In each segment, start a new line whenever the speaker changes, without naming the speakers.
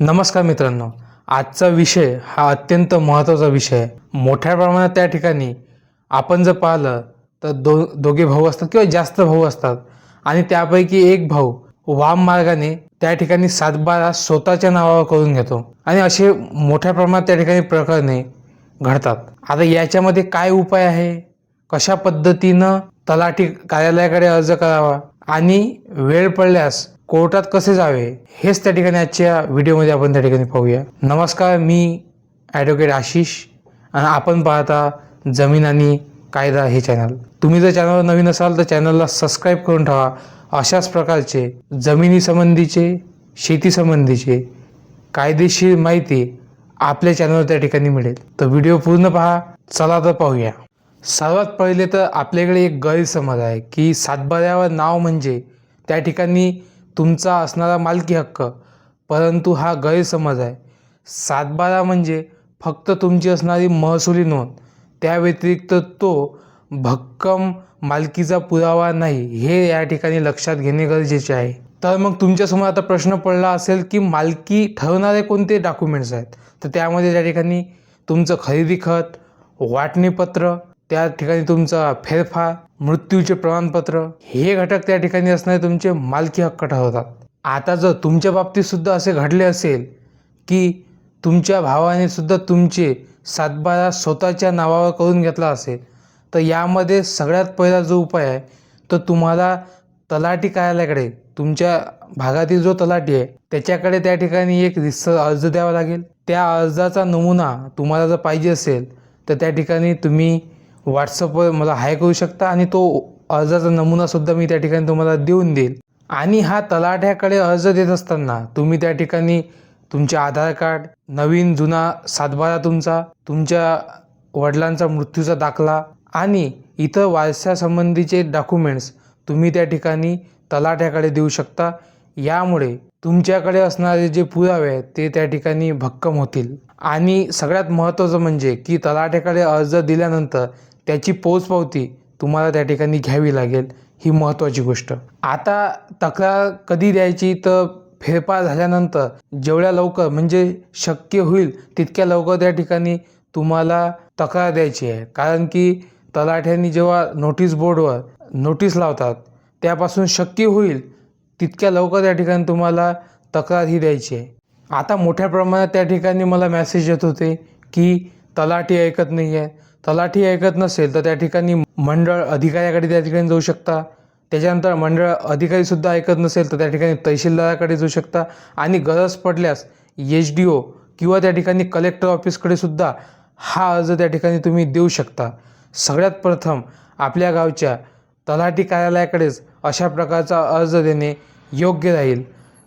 नमस्कार मित्रांनो, आजचा विषय हा अत्यंत महत्त्वाचा विषय आहे. मोठ्या प्रमाणात त्या ठिकाणी आपण जर पाहिलं तर दोघे भाऊ असतात किंवा जास्त भाऊ असतात आणि त्यापैकी एक भाऊ वाम मार्गाने त्या ठिकाणी सातबारा स्वतःच्या नावावर करून घेतो आणि असे मोठ्या प्रमाणात त्या ठिकाणी प्रकरणे घडतात. आता याच्यामध्ये काय उपाय आहे, कशा पद्धतीनं तलाठी कार्यालयाकडे अर्ज करावा आणि वेळ पडल्यास कोर्टात कसे जावे हेच त्या ठिकाणी आजच्या व्हिडिओमध्ये आपण त्या ठिकाणी पाहूया. नमस्कार, मी ॲडव्होकेट आशिष आणि आपण पाहता जमीन आणि कायदा हे चॅनल. तुम्ही जर चॅनलवर नवीन असाल तर चॅनलला सबस्क्राईब करून ठेवा. अशाच प्रकारचे जमिनी संबंधीचे, शेती संबंधीचे कायदेशीर माहिती आपल्या चॅनलवर त्या ठिकाणी मिळेल. तर व्हिडिओ पूर्ण पहा. चला तर पाहूया. सर्वात पहिले तर आपल्याकडे एक गैरसमज आहे की सातबाऱ्यावर नाव म्हणजे त्या ठिकाणी तुमचा असणारा मालकी हक्क, परंतु हा गैरसमज आहे. सातबारा म्हणजे फक्त तुमची असणारी महसुली नोंद, त्या व्यतिरिक्त तो भक्कम मालकीचा पुरावा नाही, हे या ठिकाणी लक्षात घेणे गरजेचे आहे. तर मग तुमच्यासमोर आता प्रश्न पडला असेल की मालकी ठरवणारे कोणते डॉक्युमेंट्स आहेत. तर त्यामध्ये त्या ठिकाणी तुमचं खरेदी खत, वाटणीपत्र, त्या ठिकाणी तुमचा फेरफार, मृत्यूचे प्रमाणपत्र, हे घटक त्या ठिकाणी असणारे तुमचे मालकी हक्क ठरवतात. आता जर तुमच्या बाबतीत सुद्धा असे घडले असेल की तुमच्या भावाने सुद्धा तुमचे सातबारा स्वतःच्या नावावर करून घेतला असेल, तर यामध्ये सगळ्यात पहिला जो उपाय आहे तो तुम्हाला तलाठी कार्यालयाकडे, तुमच्या भागातील जो तलाठी आहे त्याच्याकडे त्या ठिकाणी एक रितसर अर्ज द्यावा लागेल. त्या अर्जाचा नमुना तुम्हाला जर पाहिजे असेल तर त्या ठिकाणी तुम्ही व्हॉट्सअपवर मला हाय करू शकता आणि तो अर्जाचा नमुनासुद्धा मी त्या ठिकाणी तुम्हाला देऊन देईल. आणि हा तलाठ्याकडे अर्ज देत असताना तुम्ही त्या ठिकाणी तुमचे आधार कार्ड, नवीन जुना सातबारा तुमच्या वडिलांचा मृत्यूचा दाखला आणि इतर वारसासंबंधीचे डॉक्युमेंट्स तुम्ही त्या ठिकाणी तलाठ्याकडे देऊ शकता. यामुळे तुमच्याकडे असणारे जे पुरावे आहेत ते त्या ठिकाणी भक्कम होतील. आणि सगळ्यात महत्त्वाचं म्हणजे की तलाठ्याकडे अर्ज दिल्यानंतर त्याची पोचपावती तुम्हाला त्या ठिकाणी घ्यावी लागेल, ही महत्त्वाची गोष्ट. आता तक्रार कधी द्यायची, तर फेरफार झाल्यानंतर जेवढ्या लवकर म्हणजे शक्य होईल तितक्या लवकर त्या ठिकाणी तुम्हाला तक्रार द्यायची आहे. कारण की तलाठ्यांनी जेव्हा नोटीस बोर्डवर नोटीस लावतात त्यापासून शक्य होईल तितक्या लवकर त्या ठिकाणी तुम्हाला तक्रार ही द्यायची आहे. आता मोठ्या प्रमाणात त्या ठिकाणी मला मेसेज येत होते की तलाठी ऐकत नाही आहे. तलाठी ऐकत नसेल तर त्या ठिकाणी मंडळ अधिकाऱ्याकडे त्या ठिकाणी जाऊ शकता. त्याच्यानंतर मंडळ अधिकारीसुद्धा ऐकत नसेल तर त्या ठिकाणी तहसीलदाराकडे जाऊ शकता आणि गरज पडल्यास HDO किंवा त्या ठिकाणी कलेक्टर ऑफिसकडे सुद्धा हा अर्ज त्या ठिकाणी तुम्ही देऊ शकता. सगळ्यात प्रथम आपल्या गावच्या तलाठी कार्यालयाकडेच अशा प्रकारचा अर्ज देणे योग्य राहील.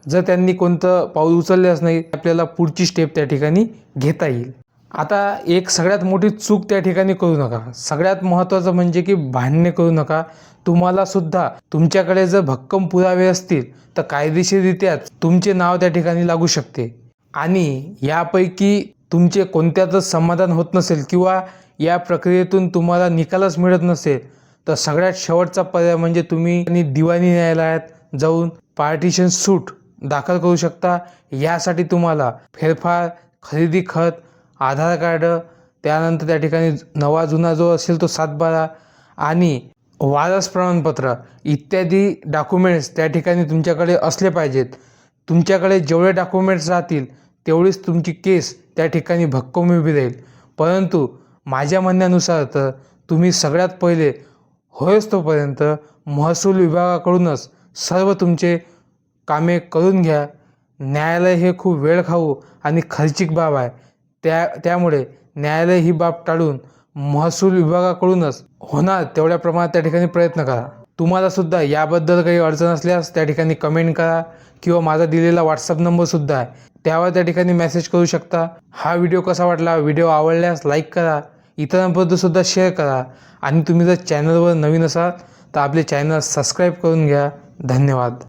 जर त्यांनी कोणतं पाऊल उचललेच नाही आपल्याला पुढची स्टेप त्या ठिकाणी घेता येईल. आता एक सगळ्यात मोठी चूक त्या ठिकाणी करू नका. सगळ्यात महत्त्वाचं म्हणजे की भांडणे करू नका. तुम्हाला सुद्धा तुमच्याकडे जर भक्कम पुरावे असतील तर कायदेशीररित्याच तुमचे नाव त्या ठिकाणी लागू शकते. आणि यापैकी तुमचे कोणत्यातच समाधान होत नसेल किंवा या प्रक्रियेतून तुम्हाला निकालच मिळत नसेल तर सगळ्यात शेवटचा पर्याय म्हणजे तुम्ही दिवाणी न्यायालयात जाऊन पार्टिशन सूट दाखल करू शकता. यासाठी तुम्हाला फेरफार, खरेदी खत, आधार कार्ड, त्यानंतर त्या ठिकाणी नवा जुना जो असेल तो सातबारा आणि वारस प्रमाणपत्र इत्यादी डॉक्युमेंट्स त्या ठिकाणी तुमच्याकडे असले पाहिजेत. तुमच्याकडे जेवढे डॉक्युमेंट्स राहतील तेवढीच तुमची केस त्या ठिकाणी भक्कम उभी राहील. परंतु माझ्या म्हणण्यानुसार तर तुम्ही सगळ्यात पहिले होईस तोपर्यंत महसूल विभागाकडूनच सर्व तुमचे कामे करून घ्या. न्यायालय हे खूप वेळखाऊ आणि खर्चिक बाब आहे. त्यामुळे न्यायालय ही बाब टाळून महसूल विभागाकडूनच होणार तेवढ्या प्रमाणात त्या ठिकाणी प्रयत्न करा. तुम्हाला सुद्धा याबद्दल काही अडचण असल्यास त्या ठिकाणी कमेंट करा किंवा माझा दिलेला व्हॉट्सअप नंबरसुद्धा आहे, त्यावर त्या ठिकाणी मेसेज करू शकता. हा व्हिडिओ कसा वाटला, व्हिडिओ आवडल्यास लाईक करा, इतरांपर्यंत सुद्धा शेअर करा आणि तुम्ही जर चॅनलवर नवीन असाल तर आपले चॅनल सबस्क्राईब करून घ्या. धन्यवाद.